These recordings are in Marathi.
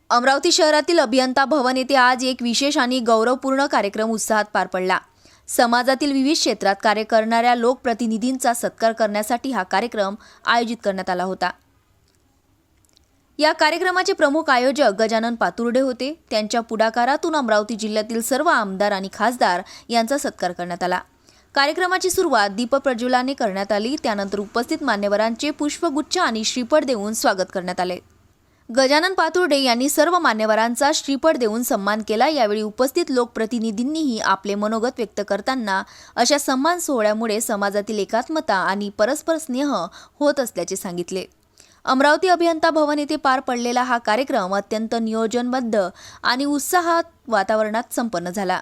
अमरावती शहरातील अभियंता भवन येथे आज एक विशेष आणि गौरवपूर्ण कार्यक्रम उत्साहात पार पडला। समाजातील विविध क्षेत्रात कार्य करणाऱ्या लोकप्रतिनिधींचा सत्कार करण्यासाठी हा कार्यक्रम आयोजित करण्यात आला होता। या कार्यक्रमाचे प्रमुख आयोजक गजानन पातुर्डे होते। त्यांच्या पुढाकारातून अमरावती जिल्ह्यातील सर्व आमदार आणि खासदार यांचा सत्कार करण्यात आला। कार्यक्रमाची सुरुवात दीप प्रज्वलनाने करण्यात आली। त्यानंतर उपस्थित मान्यवरांचे पुष्पगुच्छ आणि श्रीफळ देऊन स्वागत करण्यात आले। गजानन पातुर्डे यांनी सर्व मान्यवरांचा श्रीफळ देऊन सन्मान केला। यावेळी उपस्थित लोकप्रतिनिधींनीही आपले मनोगत व्यक्त करताना अशा सन्मान सोहळ्यामुळे समाजातील एकात्मता आणि परस्पर स्नेह होत असल्याचे सांगितले। अमरावती अभियंता भवन येथे पार पडलेला हा कार्यक्रम अत्यंत नियोजनबद्ध आणि उत्साहात वातावरणात संपन्न झाला।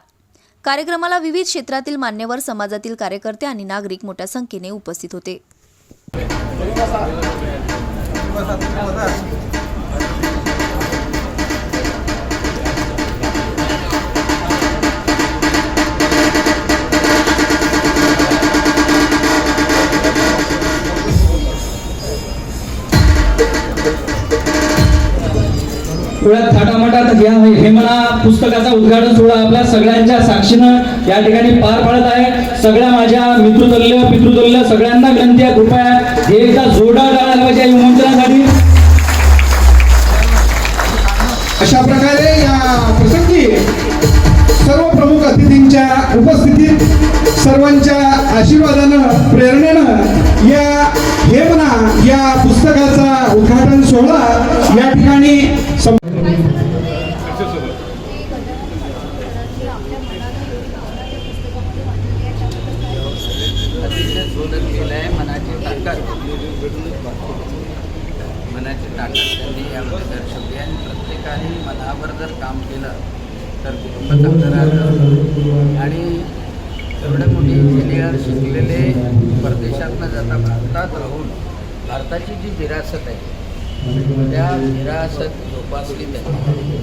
कार्यक्रमाला विविध क्षेत्रातील मान्यवर, समाजातील कार्यकर्ते आणि नागरिक मोठ्या संख्येने उपस्थित होते। थोड्या थाटामाटात घ्या हे मला पुस्तकाचा उद्घाटन सोहळा आपल्या सगळ्यांच्या साक्षीनं या ठिकाणी पार पडत आहे। सगळ्या माझ्या मित्रतुल्य पितृतुल्य सगळ्यांना विनंती आहे, कृपया हे एकदा जोरदार टाळ्या पाहिजे या निमंत्रणासाठी। अशा प्रकारे या प्रसंगी सर्व प्रमुख अतिथींच्या उपस्थितीत सर्वांच्या आशीर्वादानं प्रेरणेनं हे म्हणा या पुस्तकाचा उद्घाटन सोहळा या ठिकाणी अतिशय शोधन केलं आहे। मनाची ताकद त्यांनी यामध्ये दर्शवली आणि प्रत्येकाने मनावर जर काम केलं तर कुटुंब चांगलं राहतं। आणि एवढे मोठे इंजिनियर शिकलेले परदेशात न जाता भारतात राहून भारताची जी विरासत आहे त्या विरासत जोपासली त्यांनी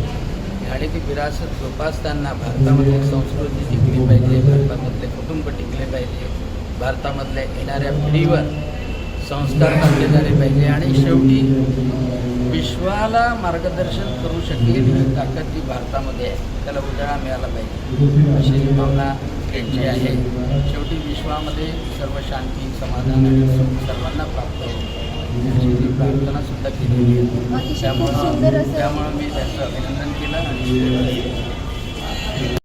आणि ती विरासत जोपासताना भारतामधली संस्कृती टिकली पाहिजे, भारतामधले कुटुंब टिकले पाहिजे, भारतामधल्या येणाऱ्या पिढीवर संस्कार टाकले झाले पाहिजे आणि शेवटी विश्वाला मार्गदर्शन करू शकेल ही ताकद जी भारतामध्ये आहे त्याला उजाळा मिळाला पाहिजे अशी भावना त्यांची आहे। शेवटी विश्वामध्ये सर्व शांती, समाधान आणि सुख सर्वांना प्राप्त होईल याची प्रार्थना सुद्धा केलेली आहे। त्यामुळं मी त्याचं अभिनंदन केलं आणि